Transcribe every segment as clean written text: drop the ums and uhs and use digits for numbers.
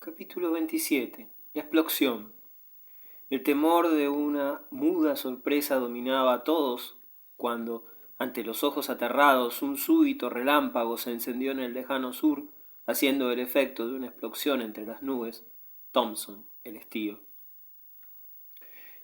Capítulo 27. La explosión. El temor de una muda sorpresa dominaba a todos cuando, ante los ojos aterrados, un súbito relámpago se encendió en el lejano sur, haciendo el efecto de una explosión entre las nubes. Thompson, el estío.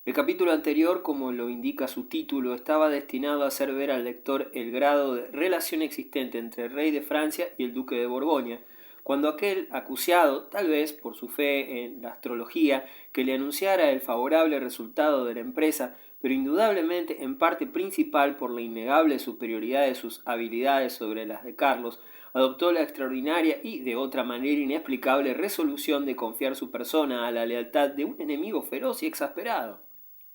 El capítulo anterior, como lo indica su título, estaba destinado a hacer ver al lector el grado de relación existente entre el rey de Francia y el duque de Borgoña, cuando aquel acuciado, tal vez por su fe en la astrología, que le anunciara el favorable resultado de la empresa, pero indudablemente en parte principal por la innegable superioridad de sus habilidades sobre las de Carlos, adoptó la extraordinaria y de otra manera inexplicable resolución de confiar su persona a la lealtad de un enemigo feroz y exasperado.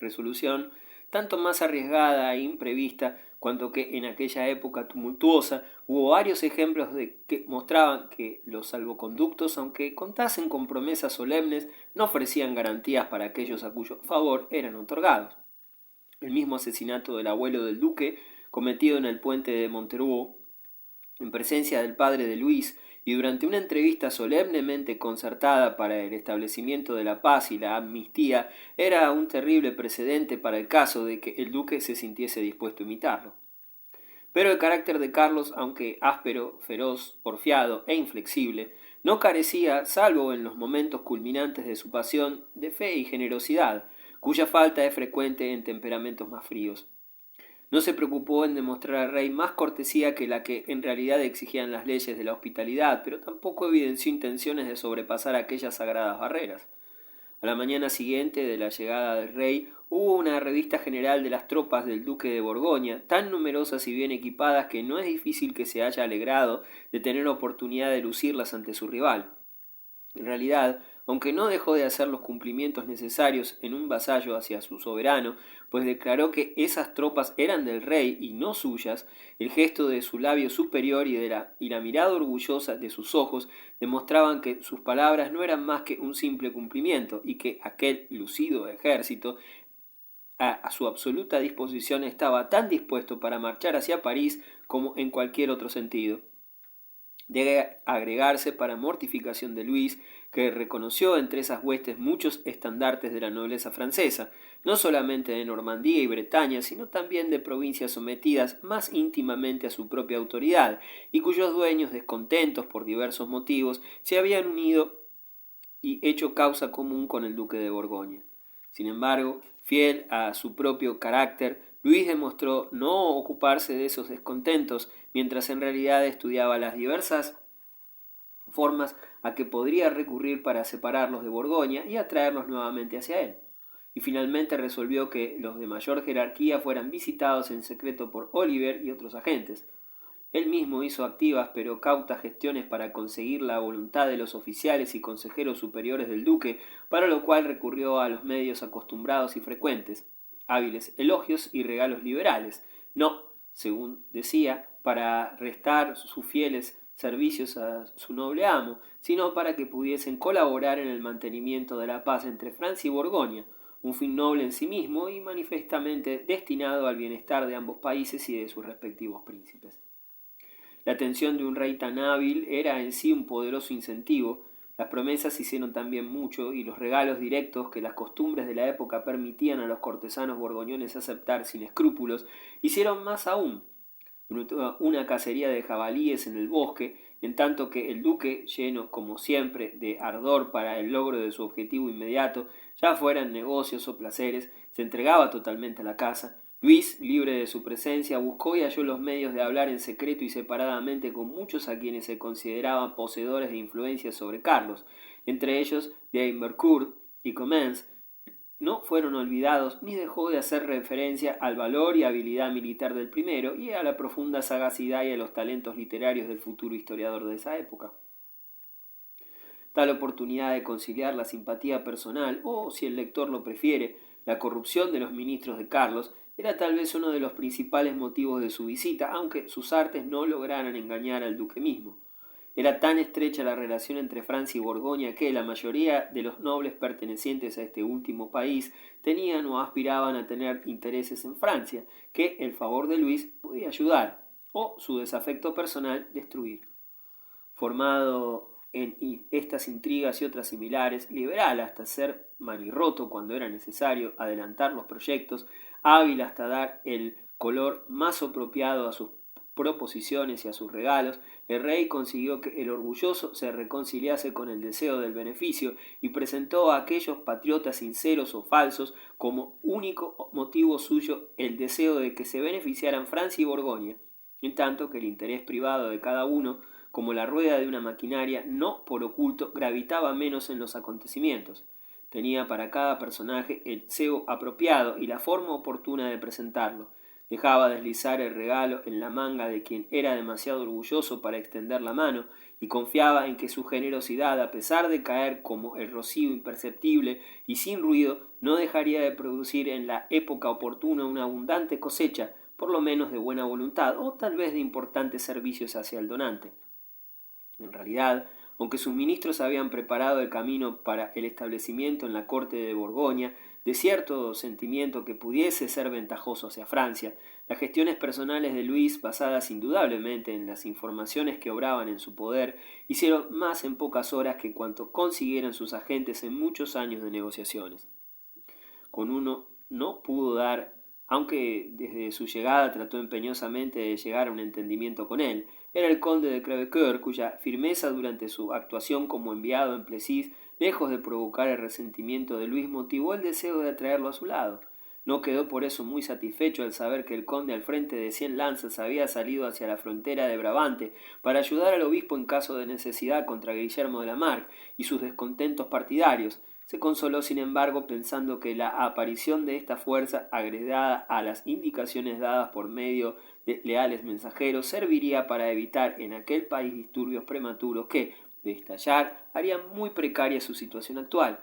Resolución tanto más arriesgada e imprevista cuanto que en aquella época tumultuosa hubo varios ejemplos de que mostraban que los salvoconductos, aunque contasen con promesas solemnes, no ofrecían garantías para aquellos a cuyo favor eran otorgados. El mismo asesinato del abuelo del duque, cometido en el puente de Montereau, en presencia del padre de Luis, y durante una entrevista solemnemente concertada para el establecimiento de la paz y la amnistía, era un terrible precedente para el caso de que el duque se sintiese dispuesto a imitarlo. Pero el carácter de Carlos, aunque áspero, feroz, porfiado e inflexible, no carecía, salvo en los momentos culminantes de su pasión, de fe y generosidad, cuya falta es frecuente en temperamentos más fríos. No se preocupó en demostrar al rey más cortesía que la que en realidad exigían las leyes de la hospitalidad, pero tampoco evidenció intenciones de sobrepasar aquellas sagradas barreras. A la mañana siguiente de la llegada del rey hubo una revista general de las tropas del duque de Borgoña, tan numerosas y bien equipadas que no es difícil que se haya alegrado de tener oportunidad de lucirlas ante su rival. En realidad, aunque no dejó de hacer los cumplimientos necesarios en un vasallo hacia su soberano, pues declaró que esas tropas eran del rey y no suyas, el gesto de su labio superior y la mirada orgullosa de sus ojos demostraban que sus palabras no eran más que un simple cumplimiento y que aquel lucido ejército a su absoluta disposición estaba tan dispuesto para marchar hacia París como en cualquier otro sentido. Debe agregarse, para mortificación de Luis, que reconoció entre esas huestes muchos estandartes de la nobleza francesa, no solamente de Normandía y Bretaña, sino también de provincias sometidas más íntimamente a su propia autoridad, y cuyos dueños, descontentos por diversos motivos, se habían unido y hecho causa común con el duque de Borgoña. Sin embargo, fiel a su propio carácter, Luis demostró no ocuparse de esos descontentos, mientras en realidad estudiaba las diversas formas a que podría recurrir para separarlos de Borgoña y atraerlos nuevamente hacia él. Y finalmente resolvió que los de mayor jerarquía fueran visitados en secreto por Oliver y otros agentes. Él mismo hizo activas pero cautas gestiones para conseguir la voluntad de los oficiales y consejeros superiores del duque, para lo cual recurrió a los medios acostumbrados y frecuentes, hábiles elogios y regalos liberales, no, según decía, para restar sus fieles servicios a su noble amo, sino para que pudiesen colaborar en el mantenimiento de la paz entre Francia y Borgoña, un fin noble en sí mismo y manifestamente destinado al bienestar de ambos países y de sus respectivos príncipes. La atención de un rey tan hábil era en sí un poderoso incentivo. Las promesas hicieron también mucho, y los regalos directos que las costumbres de la época permitían a los cortesanos borgoñones aceptar sin escrúpulos hicieron más aún. Una cacería de jabalíes en el bosque, en tanto que el duque, lleno como siempre de ardor para el logro de su objetivo inmediato, ya fueran negocios o placeres, se entregaba totalmente a la caza. Luis, libre de su presencia, buscó y halló los medios de hablar en secreto y separadamente con muchos a quienes se consideraban poseedores de influencia sobre Carlos, entre ellos de Mercourt y Comines. No fueron olvidados ni dejó de hacer referencia al valor y habilidad militar del primero y a la profunda sagacidad y a los talentos literarios del futuro historiador de esa época. Tal oportunidad de conciliar la simpatía personal o, si el lector lo prefiere, la corrupción de los ministros de Carlos, era tal vez uno de los principales motivos de su visita, aunque sus artes no lograran engañar al duque mismo. Era tan estrecha la relación entre Francia y Borgoña que la mayoría de los nobles pertenecientes a este último país tenían o aspiraban a tener intereses en Francia, que el favor de Luis podía ayudar, o su desafecto personal destruir. Formado en estas intrigas y otras similares, liberal hasta ser manirroto cuando era necesario adelantar los proyectos, hábil hasta dar el color más apropiado a sus proposiciones y a sus regalos, el rey consiguió que el orgulloso se reconciliase con el deseo del beneficio y presentó a aquellos patriotas sinceros o falsos como único motivo suyo el deseo de que se beneficiaran Francia y Borgoña, en tanto que el interés privado de cada uno, como la rueda de una maquinaria, no por oculto gravitaba menos en los acontecimientos. Tenía para cada personaje el deseo apropiado y la forma oportuna de presentarlo. Dejaba deslizar el regalo en la manga de quien era demasiado orgulloso para extender la mano, y confiaba en que su generosidad, a pesar de caer como el rocío imperceptible y sin ruido, no dejaría de producir en la época oportuna una abundante cosecha, por lo menos de buena voluntad, o tal vez de importantes servicios hacia el donante. En realidad, aunque sus ministros habían preparado el camino para el establecimiento en la corte de Borgoña de cierto sentimiento que pudiese ser ventajoso hacia Francia, las gestiones personales de Luis, basadas indudablemente en las informaciones que obraban en su poder, hicieron más en pocas horas que cuanto consiguieran sus agentes en muchos años de negociaciones. Con uno no pudo dar, aunque desde su llegada trató empeñosamente de llegar a un entendimiento con él. Era el conde de Crèvecoeur, cuya firmeza durante su actuación como enviado en Plessis, lejos de provocar el resentimiento de Luis, motivó el deseo de atraerlo a su lado. No quedó por eso muy satisfecho al saber que el conde al frente de 100 lanzas había salido hacia la frontera de Brabante para ayudar al obispo en caso de necesidad contra Guillermo de la Marck y sus descontentos partidarios. Se consoló, sin embargo, pensando que la aparición de esta fuerza, agregada a las indicaciones dadas por medio de leales mensajeros, serviría para evitar en aquel país disturbios prematuros que, de estallar, harían muy precaria su situación actual.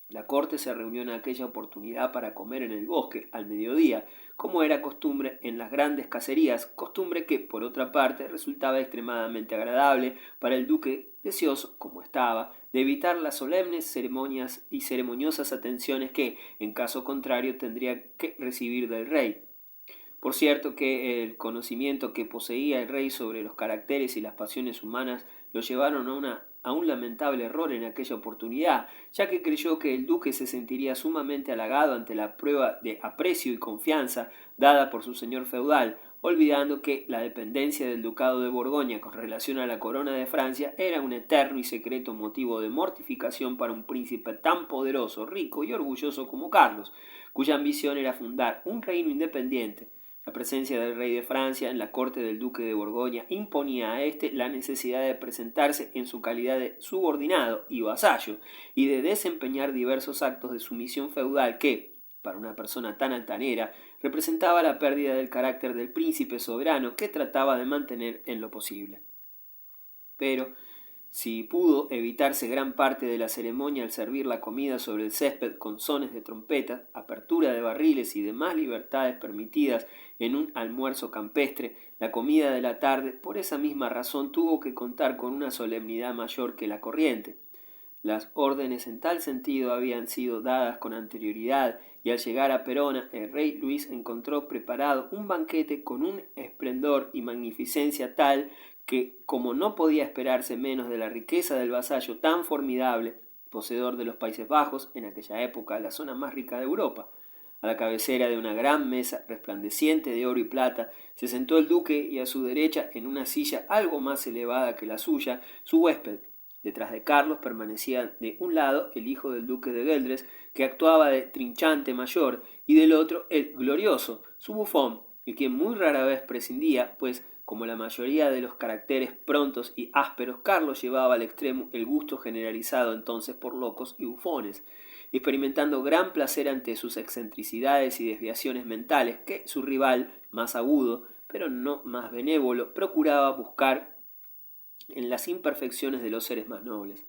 La corte se reunió en aquella oportunidad para comer en el bosque, al mediodía, como era costumbre en las grandes cacerías, costumbre que, por otra parte, resultaba extremadamente agradable para el duque, deseoso, como estaba, de evitar las solemnes ceremonias y ceremoniosas atenciones que, en caso contrario, tendría que recibir del rey. Por cierto que el conocimiento que poseía el rey sobre los caracteres y las pasiones humanas lo llevaron a un lamentable error en aquella oportunidad, ya que creyó que el duque se sentiría sumamente halagado ante la prueba de aprecio y confianza dada por su señor feudal, olvidando que la dependencia del ducado de Borgoña con relación a la corona de Francia era un eterno y secreto motivo de mortificación para un príncipe tan poderoso, rico y orgulloso como Carlos, cuya ambición era fundar un reino independiente. La presencia del rey de Francia en la corte del duque de Borgoña imponía a éste la necesidad de presentarse en su calidad de subordinado y vasallo y de desempeñar diversos actos de sumisión feudal que, para una persona tan altanera, representaba la pérdida del carácter del príncipe soberano que trataba de mantener en lo posible. Pero, si pudo evitarse gran parte de la ceremonia al servir la comida sobre el césped con sones de trompeta, apertura de barriles y demás libertades permitidas en un almuerzo campestre, la comida de la tarde, por esa misma razón, tuvo que contar con una solemnidad mayor que la corriente. Las órdenes en tal sentido habían sido dadas con anterioridad, y al llegar a Perona, el rey Luis encontró preparado un banquete con un esplendor y magnificencia tal que, como no podía esperarse menos de la riqueza del vasallo tan formidable, poseedor de los Países Bajos, en aquella época la zona más rica de Europa. A la cabecera de una gran mesa resplandeciente de oro y plata se sentó el duque y a su derecha, en una silla algo más elevada que la suya, su huésped. Detrás de Carlos permanecía de un lado el hijo del duque de Gueldres, que actuaba de trinchante mayor, y del otro el glorioso, su bufón, de quien muy rara vez prescindía, pues como la mayoría de los caracteres prontos y ásperos, Carlos llevaba al extremo el gusto generalizado entonces por locos y bufones, experimentando gran placer ante sus excentricidades y desviaciones mentales que su rival, más agudo, pero no más benévolo, procuraba buscar en las imperfecciones de los seres más nobles,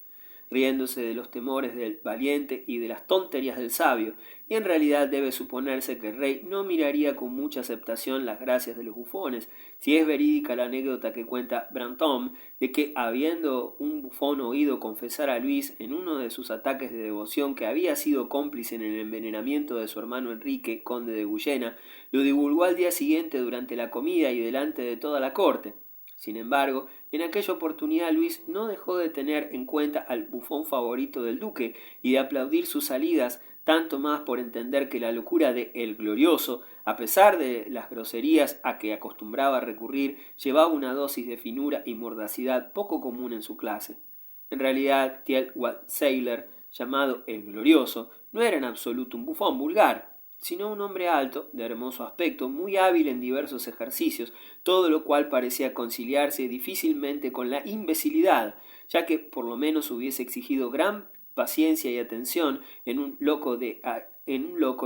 riéndose de los temores del valiente y de las tonterías del sabio, y en realidad debe suponerse que el rey no miraría con mucha aceptación las gracias de los bufones, si es verídica la anécdota que cuenta Brantôme de que, habiendo un bufón oído confesar a Luis en uno de sus ataques de devoción que había sido cómplice en el envenenamiento de su hermano Enrique, conde de Guyena, lo divulgó al día siguiente durante la comida y delante de toda la corte. Sin embargo, en aquella oportunidad Luis no dejó de tener en cuenta al bufón favorito del duque y de aplaudir sus salidas, tanto más por entender que la locura de El Glorioso, a pesar de las groserías a que acostumbraba a recurrir, llevaba una dosis de finura y mordacidad poco común en su clase. En realidad, Thiel Sailor, llamado El Glorioso, no era en absoluto un bufón vulgar, sino un hombre alto, de hermoso aspecto, muy hábil en diversos ejercicios, todo lo cual parecía conciliarse difícilmente con la imbecilidad, ya que por lo menos hubiese exigido gran paciencia y atención en un loco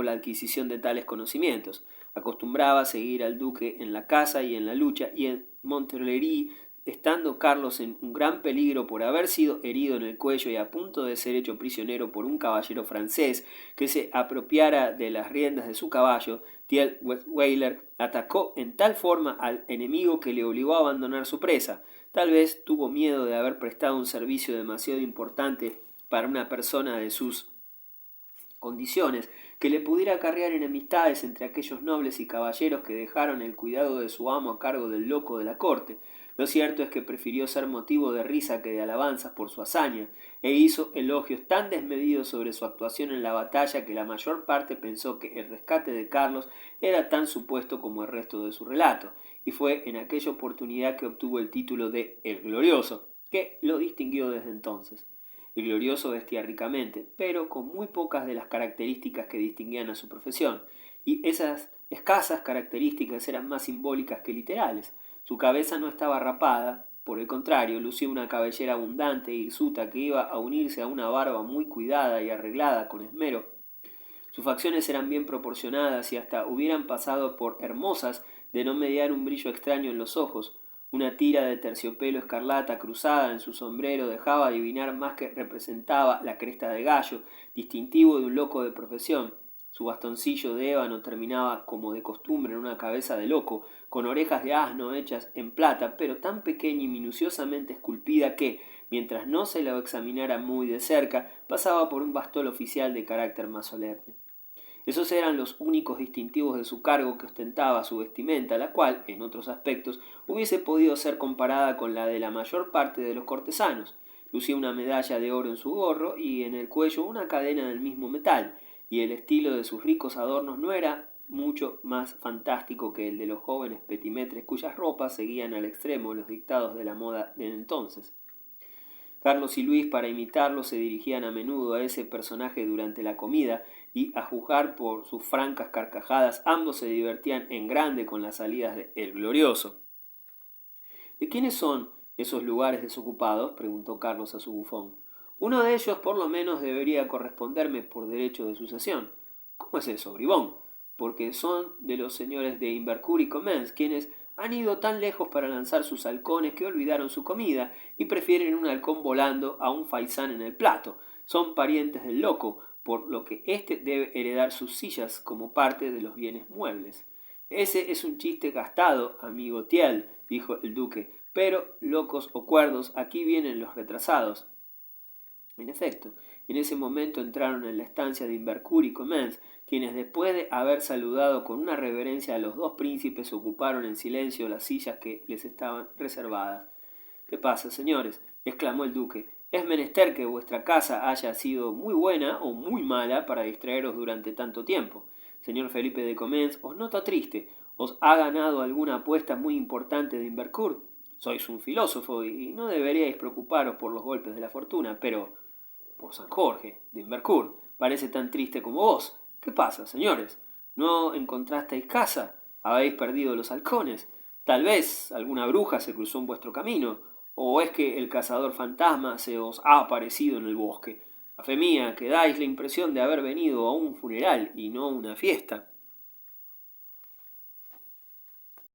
la adquisición de tales conocimientos. Acostumbraba a seguir al duque en la caza y en la lucha, y en Monterlery, estando Carlos en un gran peligro por haber sido herido en el cuello y a punto de ser hecho prisionero por un caballero francés que se apropiara de las riendas de su caballo, Thiel Weyler atacó en tal forma al enemigo que le obligó a abandonar su presa. Tal vez tuvo miedo de haber prestado un servicio demasiado importante para una persona de sus condiciones, que le pudiera acarrear enemistades entre aquellos nobles y caballeros que dejaron el cuidado de su amo a cargo del loco de la corte. Lo cierto es que prefirió ser motivo de risa que de alabanzas por su hazaña, e hizo elogios tan desmedidos sobre su actuación en la batalla que la mayor parte pensó que el rescate de Carlos era tan supuesto como el resto de su relato, y fue en aquella oportunidad que obtuvo el título de El Glorioso, que lo distinguió desde entonces. El Glorioso vestía ricamente, pero con muy pocas de las características que distinguían a su profesión, y esas escasas características eran más simbólicas que literales. Su cabeza no estaba rapada, por el contrario, lucía una cabellera abundante e hirsuta que iba a unirse a una barba muy cuidada y arreglada con esmero. Sus facciones eran bien proporcionadas y hasta hubieran pasado por hermosas de no mediar un brillo extraño en los ojos. Una tira de terciopelo escarlata cruzada en su sombrero dejaba adivinar más que representaba la cresta de gallo, distintivo de un loco de profesión. Su bastoncillo de ébano terminaba, como de costumbre, en una cabeza de loco, con orejas de asno hechas en plata, pero tan pequeña y minuciosamente esculpida que, mientras no se la examinara muy de cerca, pasaba por un bastón oficial de carácter más solemne. Esos eran los únicos distintivos de su cargo que ostentaba su vestimenta, la cual, en otros aspectos, hubiese podido ser comparada con la de la mayor parte de los cortesanos. Lucía una medalla de oro en su gorro y en el cuello una cadena del mismo metal, y el estilo de sus ricos adornos no era mucho más fantástico que el de los jóvenes petimetres cuyas ropas seguían al extremo los dictados de la moda de entonces. Carlos y Luis, para imitarlo, se dirigían a menudo a ese personaje durante la comida y, a juzgar por sus francas carcajadas, ambos se divertían en grande con las salidas de El Glorioso. ¿De quiénes son esos lugares desocupados?, preguntó Carlos a su bufón. Uno de ellos, por lo menos, debería corresponderme por derecho de sucesión. ¿Cómo es eso, bribón? Porque son de los señores de Invercourt y Comens, quienes han ido tan lejos para lanzar sus halcones que olvidaron su comida y prefieren un halcón volando a un faisán en el plato. Son parientes del loco, por lo que éste debe heredar sus sillas como parte de los bienes muebles. Ese es un chiste gastado, amigo Thiel, dijo el duque, pero, locos o cuerdos, aquí vienen los retrasados. En efecto, en ese momento entraron en la estancia de Invercourt y Comens, quienes después de haber saludado con una reverencia a los dos príncipes ocuparon en silencio las sillas que les estaban reservadas. ¿Qué pasa, señores?, exclamó el duque. Es menester que vuestra casa haya sido muy buena o muy mala para distraeros durante tanto tiempo. Señor Felipe de Comens, os nota triste. ¿Os ha ganado alguna apuesta muy importante de Invercourt? Sois un filósofo y no deberíais preocuparos por los golpes de la fortuna, pero por San Jorge, de Invercourt, parece tan triste como vos. ¿Qué pasa, señores? ¿No encontrasteis casa? ¿Habéis perdido los halcones? Tal vez alguna bruja se cruzó en vuestro camino, o es que el cazador fantasma se os ha aparecido en el bosque. A fe mía, que dais la impresión de haber venido a un funeral y no a una fiesta.